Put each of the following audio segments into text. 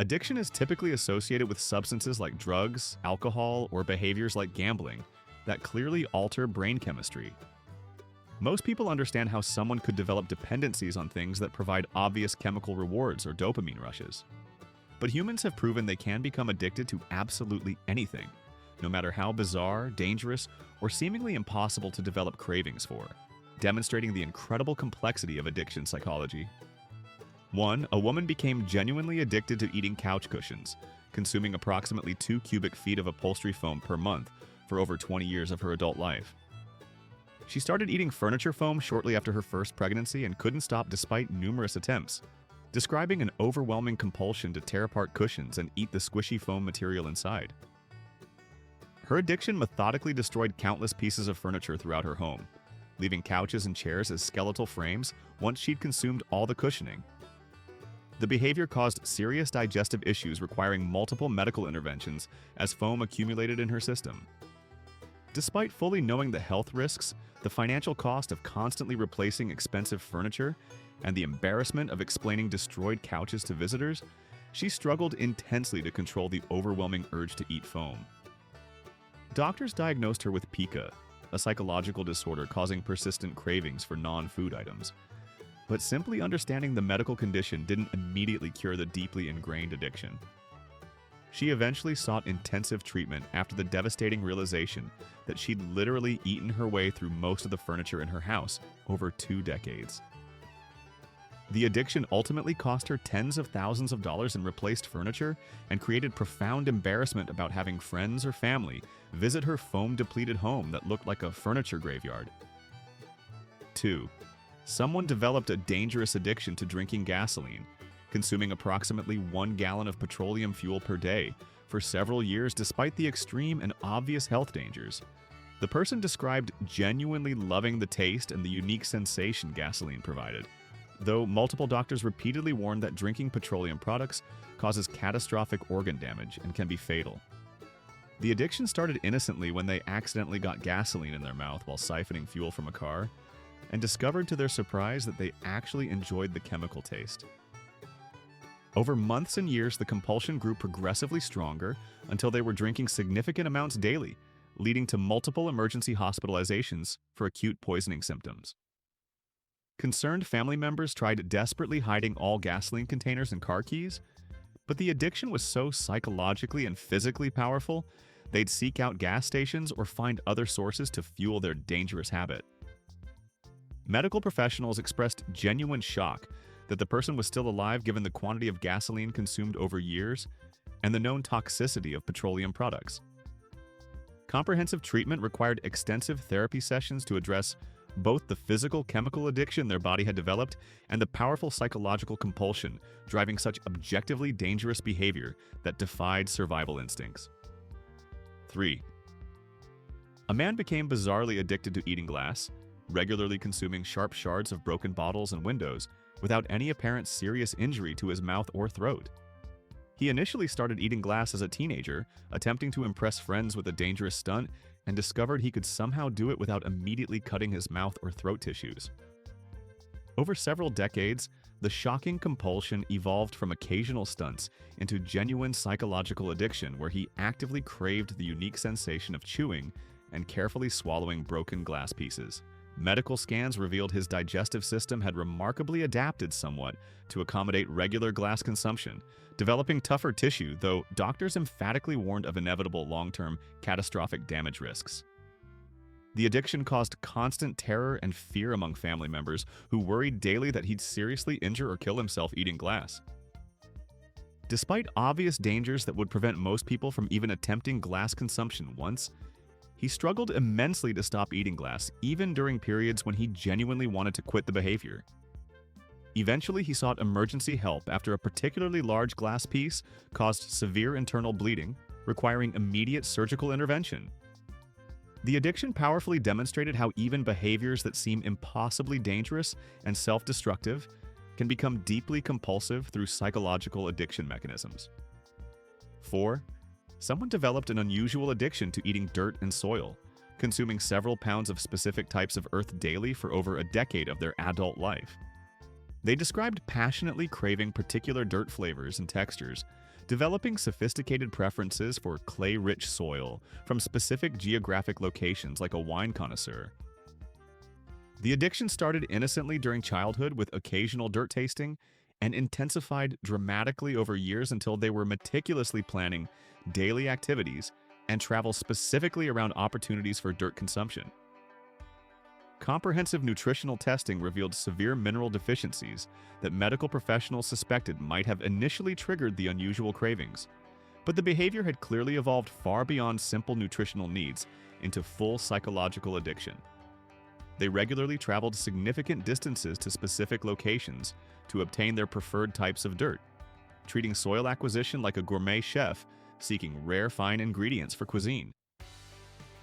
Addiction is typically associated with substances like drugs, alcohol, or behaviors like gambling that clearly alter brain chemistry. Most people understand how someone could develop dependencies on things that provide obvious chemical rewards or dopamine rushes. But humans have proven they can become addicted to absolutely anything, no matter how bizarre, dangerous, or seemingly impossible to develop cravings for, demonstrating the incredible complexity of addiction psychology. 1. A woman became genuinely addicted to eating couch cushions, consuming approximately 2 cubic feet of upholstery foam per month for over 20 years of her adult life. She started eating furniture foam shortly after her first pregnancy and couldn't stop despite numerous attempts, describing an overwhelming compulsion to tear apart cushions and eat the squishy foam material inside. Her addiction methodically destroyed countless pieces of furniture throughout her home, leaving couches and chairs as skeletal frames once she'd consumed all the cushioning. The behavior caused serious digestive issues requiring multiple medical interventions as foam accumulated in her system. Despite fully knowing the health risks, the financial cost of constantly replacing expensive furniture, and the embarrassment of explaining destroyed couches to visitors, she struggled intensely to control the overwhelming urge to eat foam. Doctors diagnosed her with pica, a psychological disorder causing persistent cravings for non-food items. But simply understanding the medical condition didn't immediately cure the deeply ingrained addiction. She eventually sought intensive treatment after the devastating realization that she'd literally eaten her way through most of the furniture in her house over 2 decades. The addiction ultimately cost her tens of thousands of dollars in replaced furniture and created profound embarrassment about having friends or family visit her foam-depleted home that looked like a furniture graveyard. 2. Someone developed a dangerous addiction to drinking gasoline, consuming approximately 1 gallon of petroleum fuel per day for several years despite the extreme and obvious health dangers. The person described genuinely loving the taste and the unique sensation gasoline provided, though multiple doctors repeatedly warned that drinking petroleum products causes catastrophic organ damage and can be fatal. The addiction started innocently when they accidentally got gasoline in their mouth while siphoning fuel from a car, and discovered to their surprise that they actually enjoyed the chemical taste. Over months and years, the compulsion grew progressively stronger until they were drinking significant amounts daily, leading to multiple emergency hospitalizations for acute poisoning symptoms. Concerned family members tried desperately hiding all gasoline containers and car keys, but the addiction was so psychologically and physically powerful, they'd seek out gas stations or find other sources to fuel their dangerous habit. Medical professionals expressed genuine shock that the person was still alive given the quantity of gasoline consumed over years and the known toxicity of petroleum products. Comprehensive treatment required extensive therapy sessions to address both the physical chemical addiction their body had developed and the powerful psychological compulsion driving such objectively dangerous behavior that defied survival instincts. 3. A man became bizarrely addicted to eating glass, regularly consuming sharp shards of broken bottles and windows without any apparent serious injury to his mouth or throat. He initially started eating glass as a teenager, attempting to impress friends with a dangerous stunt, and discovered he could somehow do it without immediately cutting his mouth or throat tissues. Over several decades, the shocking compulsion evolved from occasional stunts into genuine psychological addiction where he actively craved the unique sensation of chewing and carefully swallowing broken glass pieces. Medical scans revealed his digestive system had remarkably adapted somewhat to accommodate regular glass consumption, developing tougher tissue, though doctors emphatically warned of inevitable long-term catastrophic damage risks. The addiction caused constant terror and fear among family members who worried daily that he'd seriously injure or kill himself eating glass. Despite obvious dangers that would prevent most people from even attempting glass consumption once, he struggled immensely to stop eating glass, even during periods when he genuinely wanted to quit the behavior. Eventually, he sought emergency help after a particularly large glass piece caused severe internal bleeding, requiring immediate surgical intervention. The addiction powerfully demonstrated how even behaviors that seem impossibly dangerous and self-destructive can become deeply compulsive through psychological addiction mechanisms. 4. Someone developed an unusual addiction to eating dirt and soil, consuming several pounds of specific types of earth daily for over a decade of their adult life. They described passionately craving particular dirt flavors and textures, developing sophisticated preferences for clay-rich soil from specific geographic locations like a wine connoisseur. The addiction started innocently during childhood with occasional dirt tasting and intensified dramatically over years until they were meticulously planning daily activities and travel specifically around opportunities for dirt consumption. Comprehensive nutritional testing revealed severe mineral deficiencies that medical professionals suspected might have initially triggered the unusual cravings, but the behavior had clearly evolved far beyond simple nutritional needs into full psychological addiction. They regularly traveled significant distances to specific locations to obtain their preferred types of dirt, treating soil acquisition like a gourmet chef seeking rare fine ingredients for cuisine.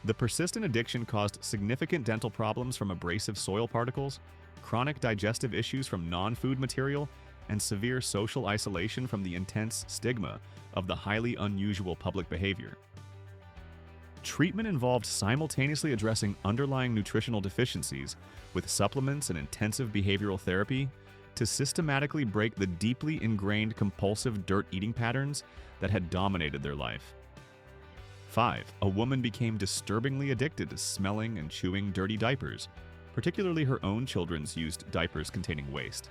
The persistent addiction caused significant dental problems from abrasive soil particles, chronic digestive issues from non-food material, and severe social isolation from the intense stigma of the highly unusual public behavior. Treatment involved simultaneously addressing underlying nutritional deficiencies with supplements and intensive behavioral therapy to systematically break the deeply ingrained compulsive dirt eating patterns that had dominated their life. 5. A woman became disturbingly addicted to smelling and chewing dirty diapers, particularly her own children's used diapers containing waste.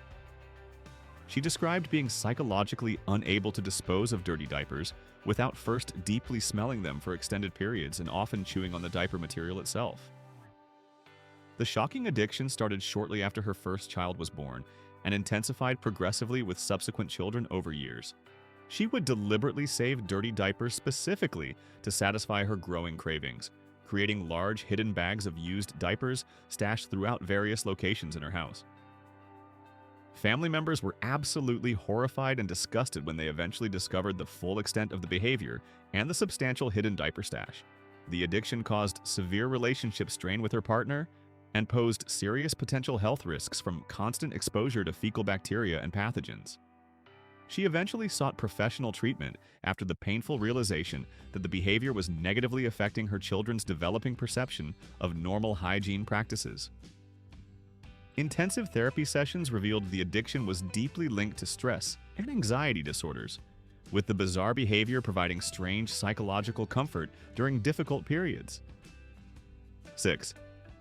She described being psychologically unable to dispose of dirty diapers without first deeply smelling them for extended periods and often chewing on the diaper material itself. The shocking addiction started shortly after her first child was born and intensified progressively with subsequent children over years. She would deliberately save dirty diapers specifically to satisfy her growing cravings, creating large hidden bags of used diapers stashed throughout various locations in her house. Family members were absolutely horrified and disgusted when they eventually discovered the full extent of the behavior and the substantial hidden diaper stash. The addiction caused severe relationship strain with her partner and posed serious potential health risks from constant exposure to fecal bacteria and pathogens. She eventually sought professional treatment after the painful realization that the behavior was negatively affecting her children's developing perception of normal hygiene practices. Intensive therapy sessions revealed the addiction was deeply linked to stress and anxiety disorders, with the bizarre behavior providing strange psychological comfort during difficult periods. 6.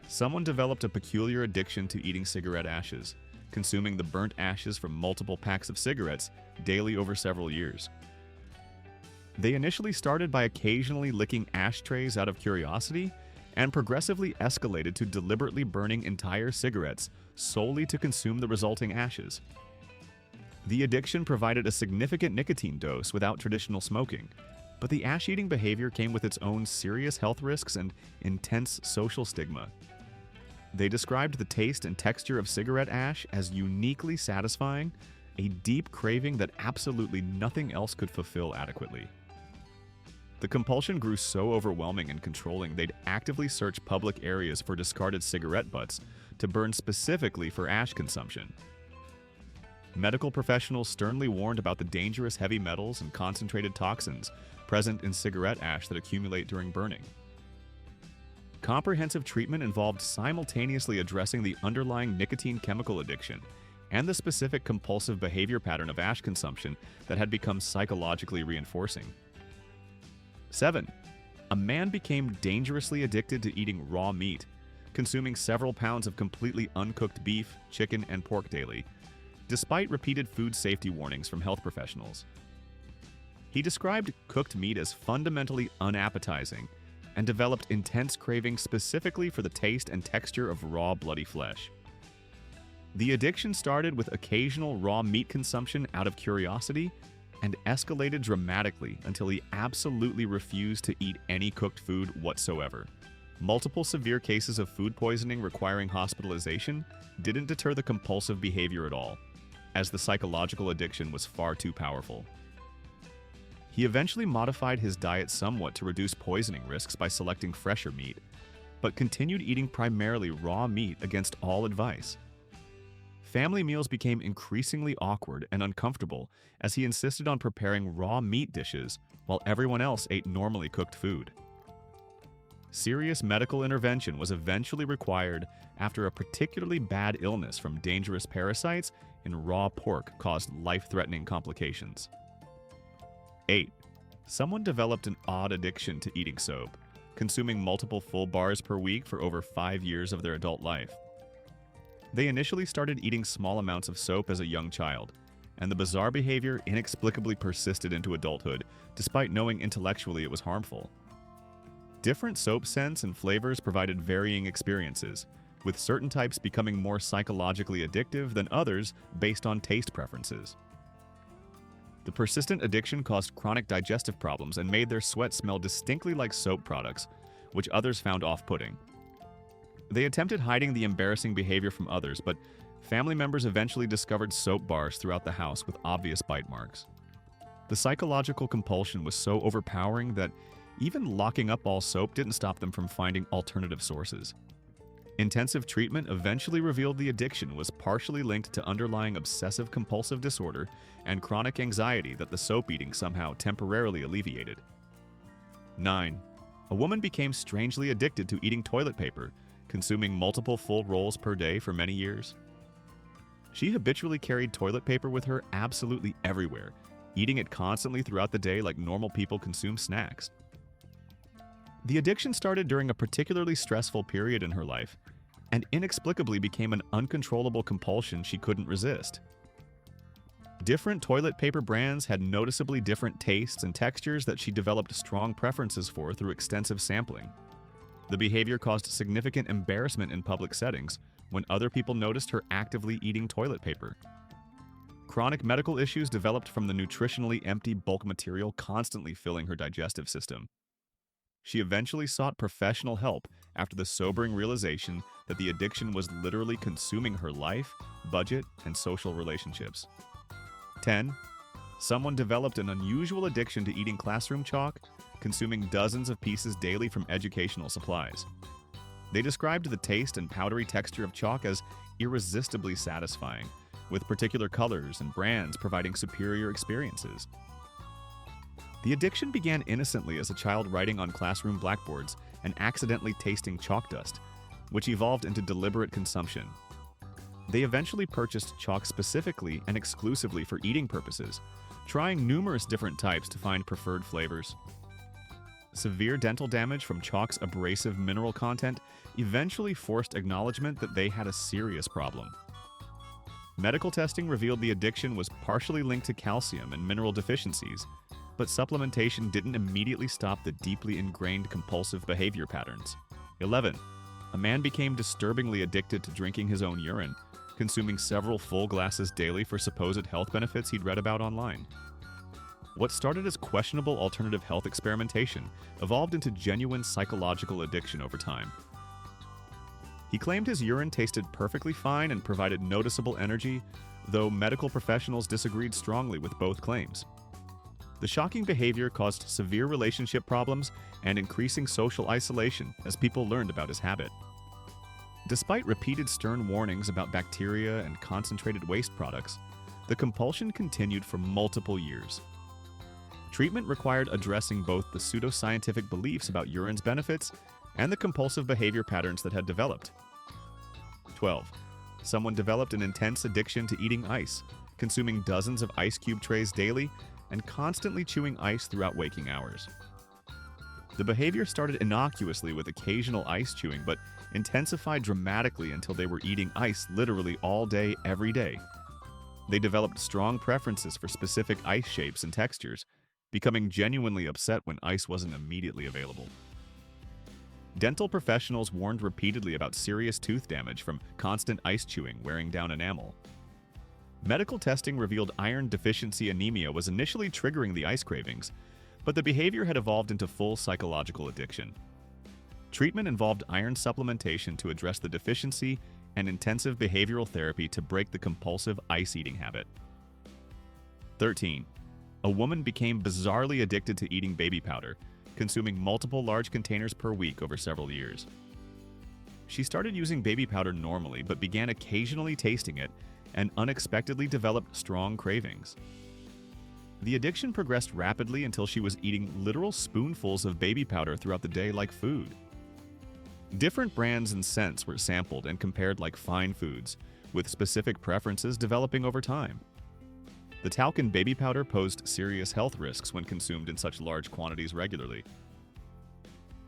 Someone developed a peculiar addiction to eating cigarette ashes, consuming the burnt ashes from multiple packs of cigarettes daily over several years. They initially started by occasionally licking ashtrays out of curiosity and progressively escalated to deliberately burning entire cigarettes solely to consume the resulting ashes. The addiction provided a significant nicotine dose without traditional smoking, but the ash-eating behavior came with its own serious health risks and intense social stigma. They described the taste and texture of cigarette ash as uniquely satisfying, a deep craving that absolutely nothing else could fulfill adequately. The compulsion grew so overwhelming and controlling they'd actively search public areas for discarded cigarette butts to burn specifically for ash consumption. Medical professionals sternly warned about the dangerous heavy metals and concentrated toxins present in cigarette ash that accumulate during burning. Comprehensive treatment involved simultaneously addressing the underlying nicotine chemical addiction and the specific compulsive behavior pattern of ash consumption that had become psychologically reinforcing. 7. A man became dangerously addicted to eating raw meat, consuming several pounds of completely uncooked beef, chicken, and pork daily, despite repeated food safety warnings from health professionals. He described cooked meat as fundamentally unappetizing and developed intense cravings specifically for the taste and texture of raw, bloody flesh. The addiction started with occasional raw meat consumption out of curiosity and escalated dramatically until he absolutely refused to eat any cooked food whatsoever. Multiple severe cases of food poisoning requiring hospitalization didn't deter the compulsive behavior at all, as the psychological addiction was far too powerful. He eventually modified his diet somewhat to reduce poisoning risks by selecting fresher meat, but continued eating primarily raw meat against all advice. Family meals became increasingly awkward and uncomfortable as he insisted on preparing raw meat dishes while everyone else ate normally cooked food. Serious medical intervention was eventually required after a particularly bad illness from dangerous parasites in raw pork caused life-threatening complications. 8. Someone developed an odd addiction to eating soap, consuming multiple full bars per week for over 5 years of their adult life. They initially started eating small amounts of soap as a young child, and the bizarre behavior inexplicably persisted into adulthood, despite knowing intellectually it was harmful. Different soap scents and flavors provided varying experiences, with certain types becoming more psychologically addictive than others based on taste preferences. The persistent addiction caused chronic digestive problems and made their sweat smell distinctly like soap products, which others found off-putting. They attempted hiding the embarrassing behavior from others, but family members eventually discovered soap bars throughout the house with obvious bite marks. The psychological compulsion was so overpowering that even locking up all soap didn't stop them from finding alternative sources. Intensive treatment eventually revealed the addiction was partially linked to underlying obsessive-compulsive disorder and chronic anxiety that the soap eating somehow temporarily alleviated. 9. A woman became strangely addicted to eating toilet paper, consuming multiple full rolls per day for many years. She habitually carried toilet paper with her absolutely everywhere, eating it constantly throughout the day like normal people consume snacks. The addiction started during a particularly stressful period in her life, and inexplicably became an uncontrollable compulsion she couldn't resist. Different toilet paper brands had noticeably different tastes and textures that she developed strong preferences for through extensive sampling. The behavior caused significant embarrassment in public settings when other people noticed her actively eating toilet paper. Chronic medical issues developed from the nutritionally empty bulk material constantly filling her digestive system. She eventually sought professional help after the sobering realization that the addiction was literally consuming her life, budget, and social relationships. 10. Someone developed an unusual addiction to eating classroom chalk, consuming dozens of pieces daily from educational supplies. They described the taste and powdery texture of chalk as irresistibly satisfying, with particular colors and brands providing superior experiences. The addiction began innocently as a child writing on classroom blackboards and accidentally tasting chalk dust, which evolved into deliberate consumption. They eventually purchased chalk specifically and exclusively for eating purposes, trying numerous different types to find preferred flavors. Severe dental damage from chalk's abrasive mineral content eventually forced acknowledgement that they had a serious problem. Medical testing revealed the addiction was partially linked to calcium and mineral deficiencies, but supplementation didn't immediately stop the deeply ingrained compulsive behavior patterns. 11. A man became disturbingly addicted to drinking his own urine, consuming several full glasses daily for supposed health benefits he'd read about online. What started as questionable alternative health experimentation evolved into genuine psychological addiction over time. He claimed his urine tasted perfectly fine and provided noticeable energy, though medical professionals disagreed strongly with both claims. The shocking behavior caused severe relationship problems and increasing social isolation as people learned about his habit. Despite repeated stern warnings about bacteria and concentrated waste products, the compulsion continued for multiple years. Treatment required addressing both the pseudoscientific beliefs about urine's benefits and the compulsive behavior patterns that had developed. 12. Someone developed an intense addiction to eating ice, consuming dozens of ice cube trays daily and constantly chewing ice throughout waking hours. The behavior started innocuously with occasional ice chewing, but intensified dramatically until they were eating ice literally all day, every day. They developed strong preferences for specific ice shapes and textures, becoming genuinely upset when ice wasn't immediately available. Dental professionals warned repeatedly about serious tooth damage from constant ice chewing wearing down enamel. Medical testing revealed iron deficiency anemia was initially triggering the ice cravings, but the behavior had evolved into full psychological addiction. Treatment involved iron supplementation to address the deficiency and intensive behavioral therapy to break the compulsive ice-eating habit. 13. A woman became bizarrely addicted to eating baby powder, consuming multiple large containers per week over several years. She started using baby powder normally, but began occasionally tasting it and unexpectedly developed strong cravings. The addiction progressed rapidly until she was eating literal spoonfuls of baby powder throughout the day like food. Different brands and scents were sampled and compared like fine foods, with specific preferences developing over time. The talc in baby powder posed serious health risks when consumed in such large quantities regularly.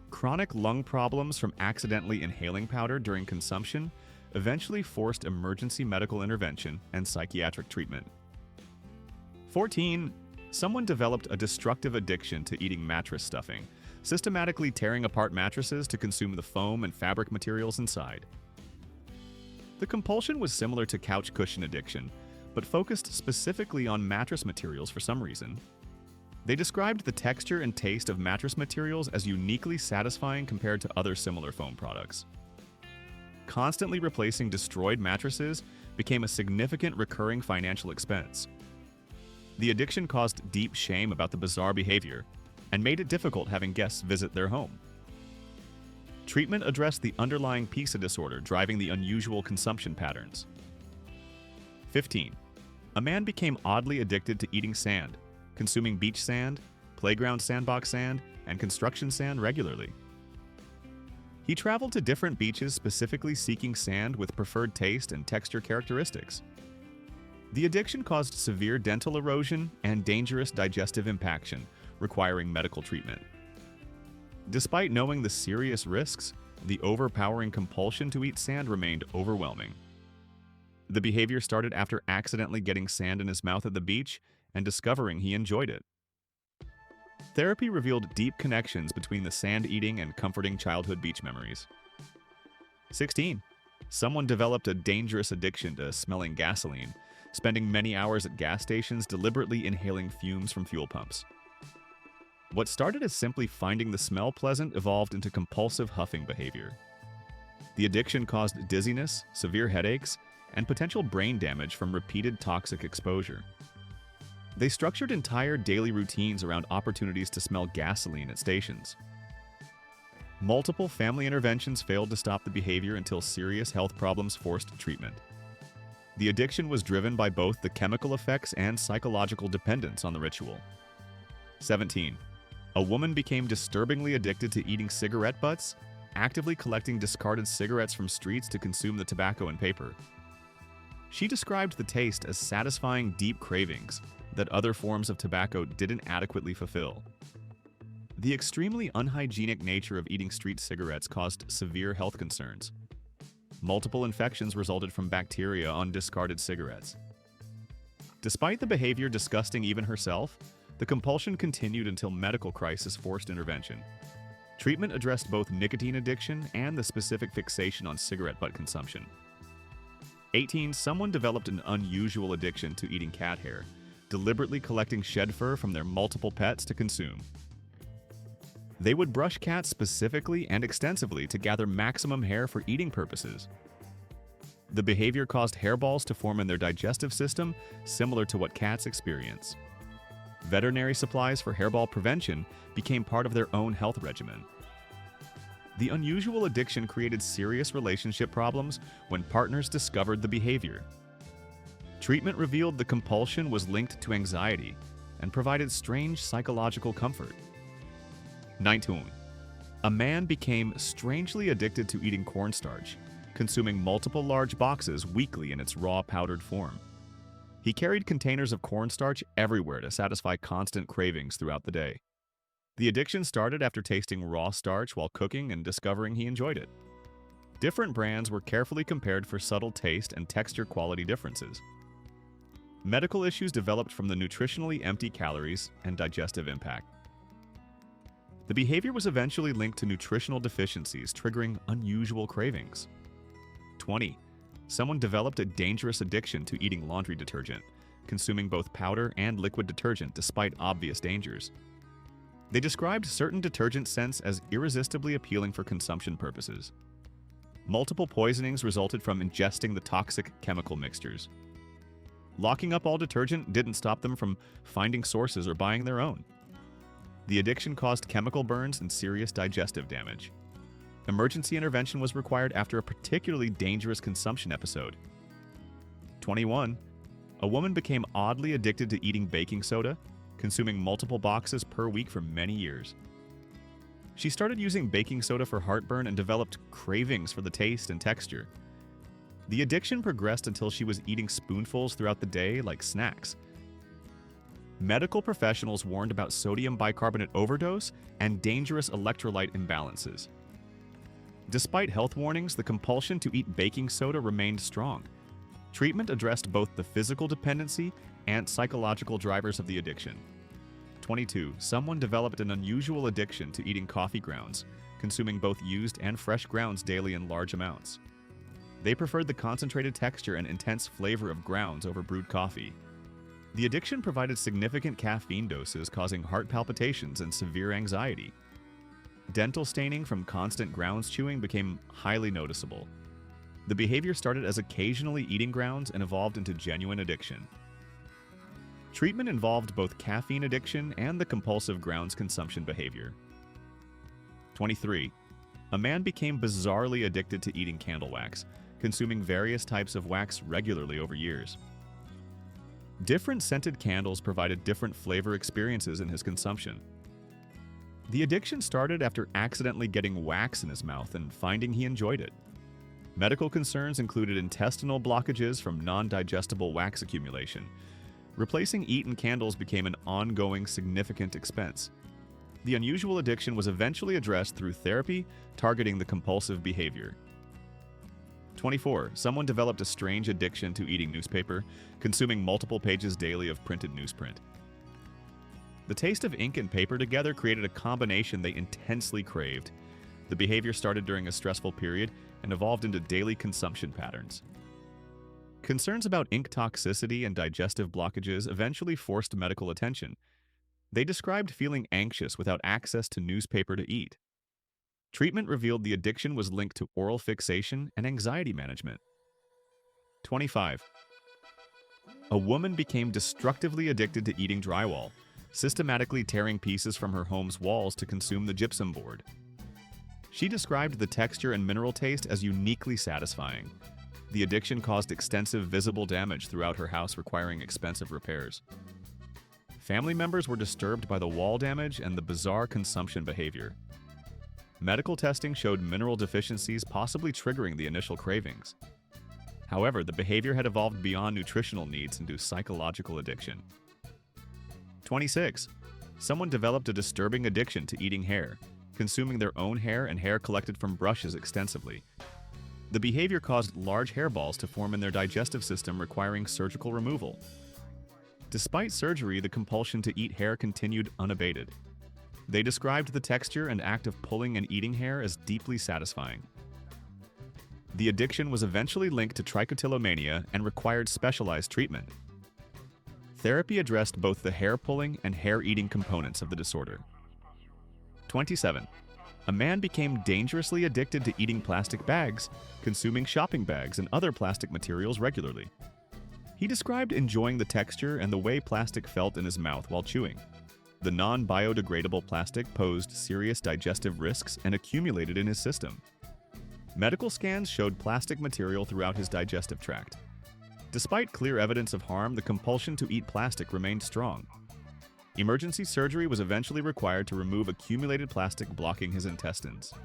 Chronic lung problems from accidentally inhaling powder during consumption eventually forced emergency medical intervention and psychiatric treatment. 14. Someone developed a destructive addiction to eating mattress stuffing, systematically tearing apart mattresses to consume the foam and fabric materials inside. The compulsion was similar to couch cushion addiction, but focused specifically on mattress materials for some reason. They described the texture and taste of mattress materials as uniquely satisfying compared to other similar foam products. Constantly replacing destroyed mattresses became a significant recurring financial expense. The addiction caused deep shame about the bizarre behavior and made it difficult having guests visit their home. Treatment addressed the underlying PISA disorder driving the unusual consumption patterns. 15. A man became oddly addicted to eating sand, consuming beach sand, playground sandbox sand, and construction sand regularly. He traveled to different beaches specifically seeking sand with preferred taste and texture characteristics. The addiction caused severe dental erosion and dangerous digestive impaction, requiring medical treatment. Despite knowing the serious risks, the overpowering compulsion to eat sand remained overwhelming. The behavior started after accidentally getting sand in his mouth at the beach and discovering he enjoyed it. Therapy revealed deep connections between the sand eating and comforting childhood beach memories. 16. Someone developed a dangerous addiction to smelling gasoline, spending many hours at gas stations deliberately inhaling fumes from fuel pumps. What started as simply finding the smell pleasant evolved into compulsive huffing behavior. The addiction caused dizziness, severe headaches, and potential brain damage from repeated toxic exposure. They structured entire daily routines around opportunities to smell gasoline at stations. Multiple family interventions failed to stop the behavior until serious health problems forced treatment. The addiction was driven by both the chemical effects and psychological dependence on the ritual. 17. A woman became disturbingly addicted to eating cigarette butts, actively collecting discarded cigarettes from streets to consume the tobacco and paper. She described the taste as satisfying deep cravings that other forms of tobacco didn't adequately fulfill. The extremely unhygienic nature of eating street cigarettes caused severe health concerns. Multiple infections resulted from bacteria on discarded cigarettes. Despite the behavior disgusting even herself, the compulsion continued until medical crisis forced intervention. Treatment addressed both nicotine addiction and the specific fixation on cigarette butt consumption. 18. Someone developed an unusual addiction to eating cat hair, deliberately collecting shed fur from their multiple pets to consume. They would brush cats specifically and extensively to gather maximum hair for eating purposes. The behavior caused hairballs to form in their digestive system, similar to what cats experience. Veterinary supplies for hairball prevention became part of their own health regimen. The unusual addiction created serious relationship problems when partners discovered the behavior. Treatment revealed the compulsion was linked to anxiety and provided strange psychological comfort. 19. A man became strangely addicted to eating cornstarch, consuming multiple large boxes weekly in its raw powdered form. He carried containers of cornstarch everywhere to satisfy constant cravings throughout the day. The addiction started after tasting raw starch while cooking and discovering he enjoyed it. Different brands were carefully compared for subtle taste and texture quality differences. Medical issues developed from the nutritionally empty calories and digestive impact. The behavior was eventually linked to nutritional deficiencies, triggering unusual cravings. 20. Someone developed a dangerous addiction to eating laundry detergent, consuming both powder and liquid detergent despite obvious dangers. They described certain detergent scents as irresistibly appealing for consumption purposes. Multiple poisonings resulted from ingesting the toxic chemical mixtures. Locking up all detergent didn't stop them from finding sources or buying their own. The addiction caused chemical burns and serious digestive damage. Emergency intervention was required after a particularly dangerous consumption episode. 21. A woman became oddly addicted to eating baking soda, consuming multiple boxes per week for many years. She started using baking soda for heartburn and developed cravings for the taste and texture. The addiction progressed until she was eating spoonfuls throughout the day like snacks. Medical professionals warned about sodium bicarbonate overdose and dangerous electrolyte imbalances. Despite health warnings, the compulsion to eat baking soda remained strong. Treatment addressed both the physical dependency and psychological drivers of the addiction. 22. Someone developed an unusual addiction to eating coffee grounds, consuming both used and fresh grounds daily in large amounts. They preferred the concentrated texture and intense flavor of grounds over brewed coffee. The addiction provided significant caffeine doses, causing heart palpitations and severe anxiety. Dental staining from constant grounds chewing became highly noticeable. The behavior started as occasionally eating grounds and evolved into genuine addiction. Treatment involved both caffeine addiction and the compulsive grounds consumption behavior. 23. A man became bizarrely addicted to eating candle wax, consuming various types of wax regularly over years. Different scented candles provided different flavor experiences in his consumption. The addiction started after accidentally getting wax in his mouth and finding he enjoyed it. Medical concerns included intestinal blockages from non-digestible wax accumulation. Replacing eaten candles became an ongoing, significant expense. The unusual addiction was eventually addressed through therapy targeting the compulsive behavior. 24. Someone developed a strange addiction to eating newspaper, consuming multiple pages daily of printed newsprint. The taste of ink and paper together created a combination they intensely craved. The behavior started during a stressful period and evolved into daily consumption patterns. Concerns about ink toxicity and digestive blockages eventually forced medical attention. They described feeling anxious without access to newspaper to eat. Treatment revealed the addiction was linked to oral fixation and anxiety management. 25. A woman became destructively addicted to eating drywall, systematically tearing pieces from her home's walls to consume the gypsum board. She described the texture and mineral taste as uniquely satisfying. The addiction caused extensive visible damage throughout her house, requiring expensive repairs. Family members were disturbed by the wall damage and the bizarre consumption behavior. Medical testing showed mineral deficiencies, possibly triggering the initial cravings. However, the behavior had evolved beyond nutritional needs into psychological addiction. 26. Someone developed a disturbing addiction to eating hair, consuming their own hair and hair collected from brushes extensively. The behavior caused large hairballs to form in their digestive system, requiring surgical removal. Despite surgery, the compulsion to eat hair continued unabated. They described the texture and act of pulling and eating hair as deeply satisfying. The addiction was eventually linked to trichotillomania and required specialized treatment. Therapy addressed both the hair pulling and hair eating components of the disorder. 27. A man became dangerously addicted to eating plastic bags, consuming shopping bags and other plastic materials regularly. He described enjoying the texture and the way plastic felt in his mouth while chewing. The non-biodegradable plastic posed serious digestive risks and accumulated in his system. Medical scans showed plastic material throughout his digestive tract. Despite clear evidence of harm, the compulsion to eat plastic remained strong. Emergency surgery was eventually required to remove accumulated plastic blocking his intestines.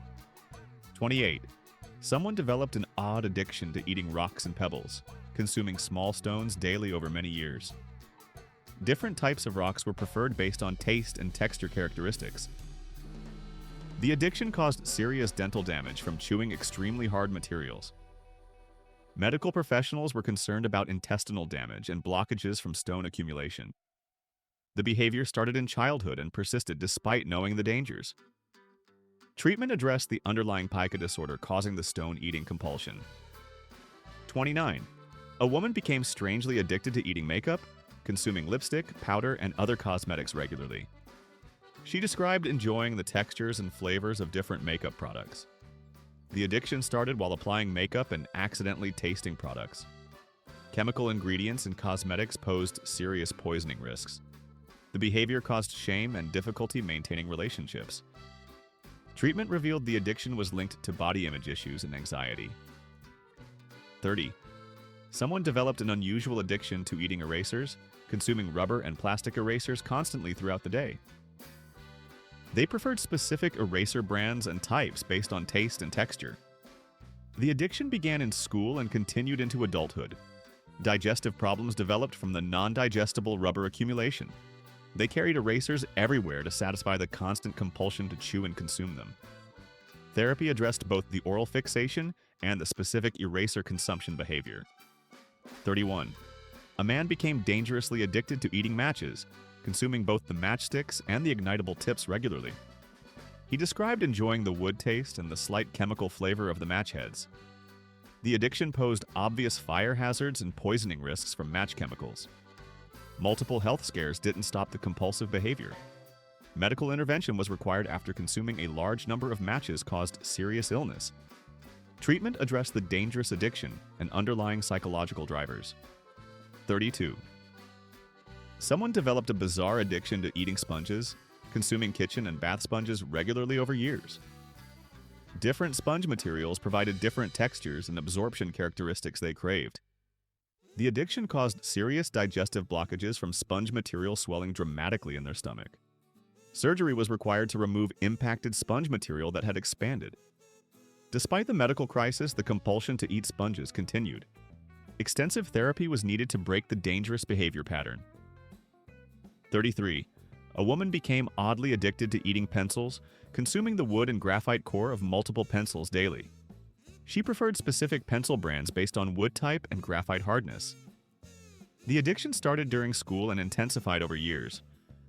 28. Someone developed an odd addiction to eating rocks and pebbles, consuming small stones daily over many years. Different types of rocks were preferred based on taste and texture characteristics. The addiction caused serious dental damage from chewing extremely hard materials. Medical professionals were concerned about intestinal damage and blockages from stone accumulation. The behavior started in childhood and persisted despite knowing the dangers. Treatment addressed the underlying pica disorder causing the stone-eating compulsion. 29. A woman became strangely addicted to eating makeup, consuming lipstick, powder, and other cosmetics regularly. She described enjoying the textures and flavors of different makeup products. The addiction started while applying makeup and accidentally tasting products. Chemical ingredients in cosmetics posed serious poisoning risks. The behavior caused shame and difficulty maintaining relationships. Treatment revealed the addiction was linked to body image issues and anxiety. 30. Someone developed an unusual addiction to eating erasers, consuming rubber and plastic erasers constantly throughout the day. They preferred specific eraser brands and types based on taste and texture. The addiction began in school and continued into adulthood. Digestive problems developed from the non-digestible rubber accumulation. They carried erasers everywhere to satisfy the constant compulsion to chew and consume them. Therapy addressed both the oral fixation and the specific eraser consumption behavior. 31. A man became dangerously addicted to eating matches, consuming both the matchsticks and the ignitable tips regularly. He described enjoying the wood taste and the slight chemical flavor of the match heads. The addiction posed obvious fire hazards and poisoning risks from match chemicals. Multiple health scares didn't stop the compulsive behavior. Medical intervention was required after consuming a large number of matches caused serious illness. Treatment addressed the dangerous addiction and underlying psychological drivers. 32. Someone developed a bizarre addiction to eating sponges, consuming kitchen and bath sponges regularly over years. Different sponge materials provided different textures and absorption characteristics they craved. The addiction caused serious digestive blockages from sponge material swelling dramatically in their stomach. Surgery was required to remove impacted sponge material that had expanded. Despite the medical crisis, the compulsion to eat sponges continued. Extensive therapy was needed to break the dangerous behavior pattern. 33. A woman became oddly addicted to eating pencils, consuming the wood and graphite core of multiple pencils daily. She preferred specific pencil brands based on wood type and graphite hardness. The addiction started during school and intensified over years.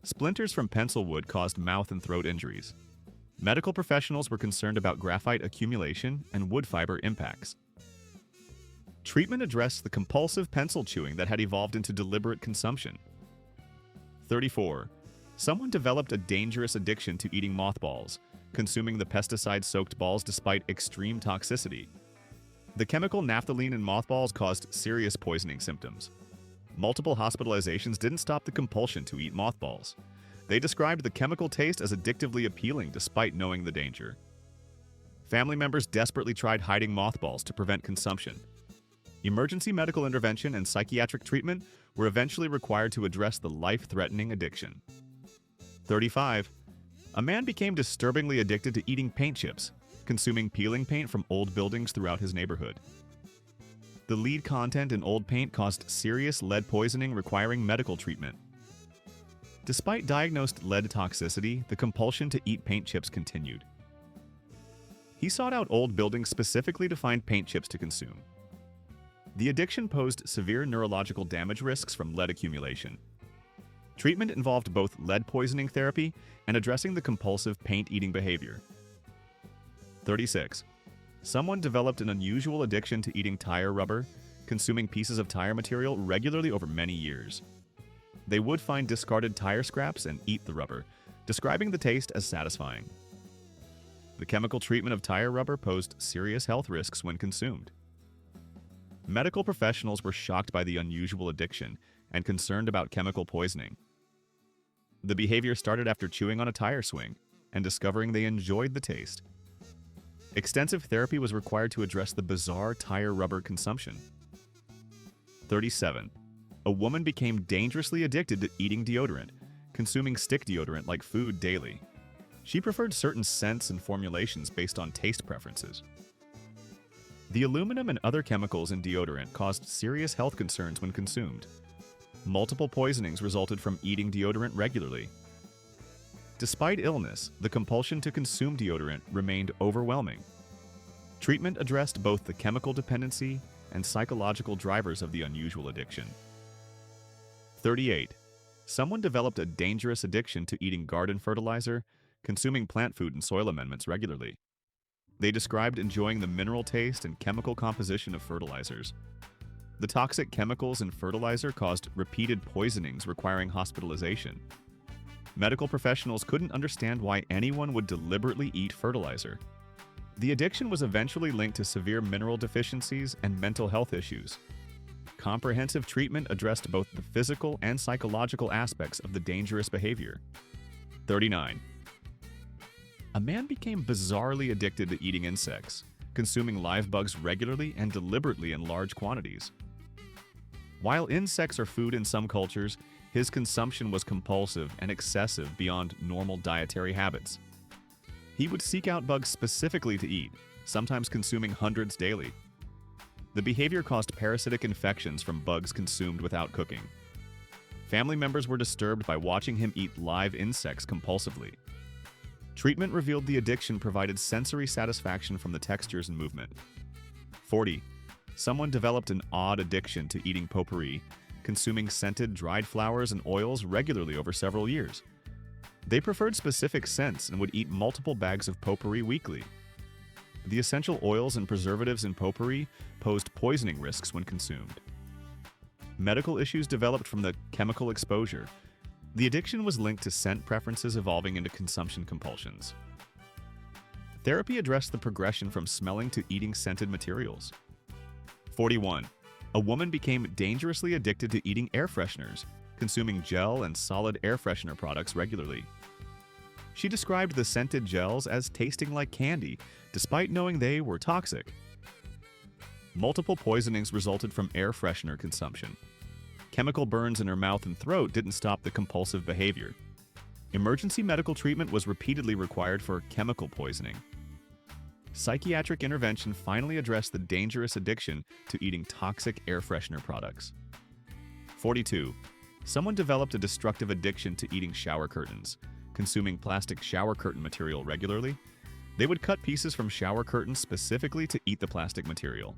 Splinters from pencil wood caused mouth and throat injuries. Medical professionals were concerned about graphite accumulation and wood fiber impacts. Treatment addressed the compulsive pencil chewing that had evolved into deliberate consumption. 34. Someone developed a dangerous addiction to eating mothballs, consuming the pesticide-soaked balls despite extreme toxicity. The chemical naphthalene in mothballs caused serious poisoning symptoms. Multiple hospitalizations didn't stop the compulsion to eat mothballs. They described the chemical taste as addictively appealing despite knowing the danger. Family members desperately tried hiding mothballs to prevent consumption. Emergency medical intervention and psychiatric treatment were eventually required to address the life-threatening addiction. 35. A man became disturbingly addicted to eating paint chips, consuming peeling paint from old buildings throughout his neighborhood. The lead content in old paint caused serious lead poisoning requiring medical treatment. Despite diagnosed lead toxicity, the compulsion to eat paint chips continued. He sought out old buildings specifically to find paint chips to consume. The addiction posed severe neurological damage risks from lead accumulation. Treatment involved both lead poisoning therapy and addressing the compulsive paint-eating behavior. 36. Someone developed an unusual addiction to eating tire rubber, consuming pieces of tire material regularly over many years. They would find discarded tire scraps and eat the rubber, describing the taste as satisfying. The chemical treatment of tire rubber posed serious health risks when consumed. Medical professionals were shocked by the unusual addiction and concerned about chemical poisoning. The behavior started after chewing on a tire swing and discovering they enjoyed the taste. Extensive therapy was required to address the bizarre tire rubber consumption. 37. A woman became dangerously addicted to eating deodorant, consuming stick deodorant like food daily. She preferred certain scents and formulations based on taste preferences. The aluminum and other chemicals in deodorant caused serious health concerns when consumed. Multiple poisonings resulted from eating deodorant regularly. Despite illness, the compulsion to consume deodorant remained overwhelming. Treatment addressed both the chemical dependency and psychological drivers of the unusual addiction. 38. Someone developed a dangerous addiction to eating garden fertilizer, consuming plant food and soil amendments regularly. They described enjoying the mineral taste and chemical composition of fertilizers. The toxic chemicals in fertilizer caused repeated poisonings requiring hospitalization. Medical professionals couldn't understand why anyone would deliberately eat fertilizer. The addiction was eventually linked to severe mineral deficiencies and mental health issues. Comprehensive treatment addressed both the physical and psychological aspects of the dangerous behavior. 39. A man became bizarrely addicted to eating insects, consuming live bugs regularly and deliberately in large quantities. While insects are food in some cultures, his consumption was compulsive and excessive beyond normal dietary habits. He would seek out bugs specifically to eat, sometimes consuming hundreds daily. The behavior caused parasitic infections from bugs consumed without cooking. Family members were disturbed by watching him eat live insects compulsively. Treatment revealed the addiction provided sensory satisfaction from the textures and movement. 40. Someone developed an odd addiction to eating potpourri, consuming scented dried flowers and oils regularly over several years. They preferred specific scents and would eat multiple bags of potpourri weekly. The essential oils and preservatives in potpourri posed poisoning risks when consumed. Medical issues developed from the chemical exposure. The addiction was linked to scent preferences evolving into consumption compulsions. Therapy addressed the progression from smelling to eating scented materials. 41. A woman became dangerously addicted to eating air fresheners, consuming gel and solid air freshener products regularly. She described the scented gels as tasting like candy, despite knowing they were toxic. Multiple poisonings resulted from air freshener consumption. Chemical burns in her mouth and throat didn't stop the compulsive behavior. Emergency medical treatment was repeatedly required for chemical poisoning. Psychiatric intervention finally addressed the dangerous addiction to eating toxic air freshener products. 42. Someone developed a destructive addiction to eating shower curtains, consuming plastic shower curtain material regularly. They would cut pieces from shower curtains specifically to eat the plastic material.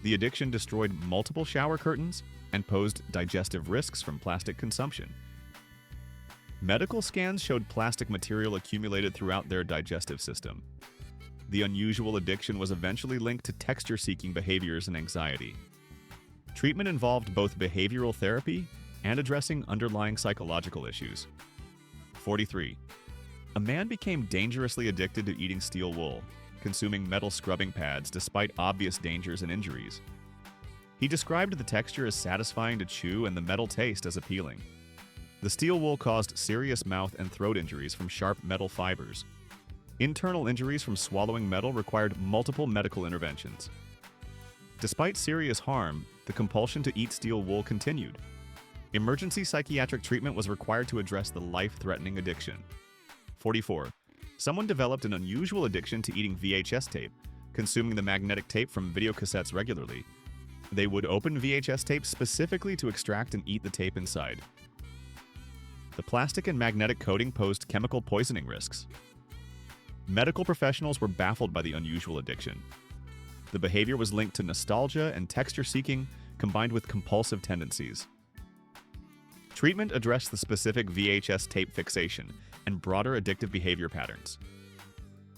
The addiction destroyed multiple shower curtains and posed digestive risks from plastic consumption. Medical scans showed plastic material accumulated throughout their digestive system. The unusual addiction was eventually linked to texture-seeking behaviors and anxiety. Treatment involved both behavioral therapy and addressing underlying psychological issues. 43. A man became dangerously addicted to eating steel wool, consuming metal scrubbing pads despite obvious dangers and injuries. He described the texture as satisfying to chew and the metal taste as appealing. The steel wool caused serious mouth and throat injuries from sharp metal fibers. Internal injuries from swallowing metal required multiple medical interventions. Despite serious harm, the compulsion to eat steel wool continued. Emergency psychiatric treatment was required to address the life-threatening addiction. 44. Someone developed an unusual addiction to eating VHS tape, consuming the magnetic tape from videocassettes regularly. They would open VHS tapes specifically to extract and eat the tape inside. The plastic and magnetic coating posed chemical poisoning risks. Medical professionals were baffled by the unusual addiction. The behavior was linked to nostalgia and texture seeking, combined with compulsive tendencies. Treatment addressed the specific VHS tape fixation and broader addictive behavior patterns.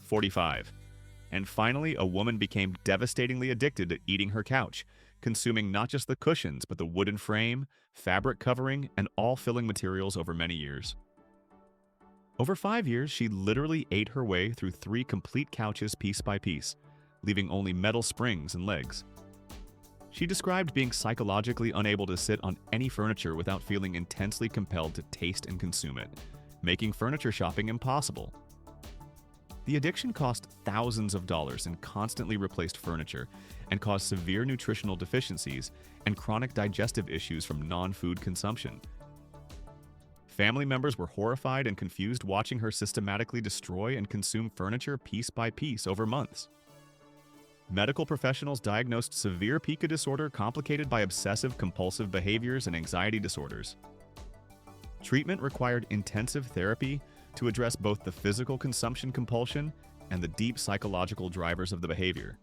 45. And finally, a woman became devastatingly addicted to eating her couch, consuming not just the cushions, but the wooden frame, fabric covering, and all filling materials over many years. Over 5 years, she literally ate her way through 3 complete couches piece by piece, leaving only metal springs and legs. She described being psychologically unable to sit on any furniture without feeling intensely compelled to taste and consume it, making furniture shopping impossible. The addiction cost thousands of dollars in constantly replaced furniture and caused severe nutritional deficiencies and chronic digestive issues from non-food consumption. Family members were horrified and confused watching her systematically destroy and consume furniture piece by piece over months. Medical professionals diagnosed severe pica disorder complicated by obsessive-compulsive behaviors and anxiety disorders. Treatment required intensive therapy to address both the physical consumption compulsion and the deep psychological drivers of the behavior.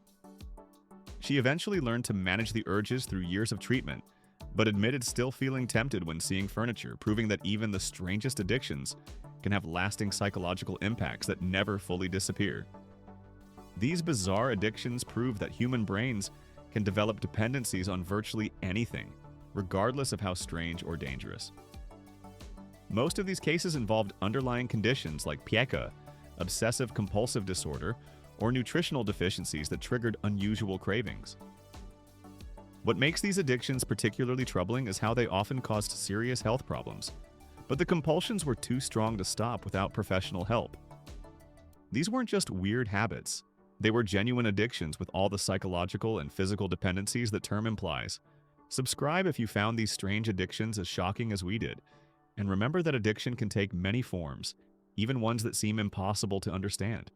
She eventually learned to manage the urges through years of treatment, but admitted still feeling tempted when seeing furniture, proving that even the strangest addictions can have lasting psychological impacts that never fully disappear. These bizarre addictions prove that human brains can develop dependencies on virtually anything, regardless of how strange or dangerous. Most of these cases involved underlying conditions like pica, obsessive-compulsive disorder, or nutritional deficiencies that triggered unusual cravings. What makes these addictions particularly troubling is how they often caused serious health problems, but the compulsions were too strong to stop without professional help. These weren't just weird habits. They were genuine addictions with all the psychological and physical dependencies that term implies. Subscribe if you found these strange addictions as shocking as we did. And remember that addiction can take many forms, even ones that seem impossible to understand.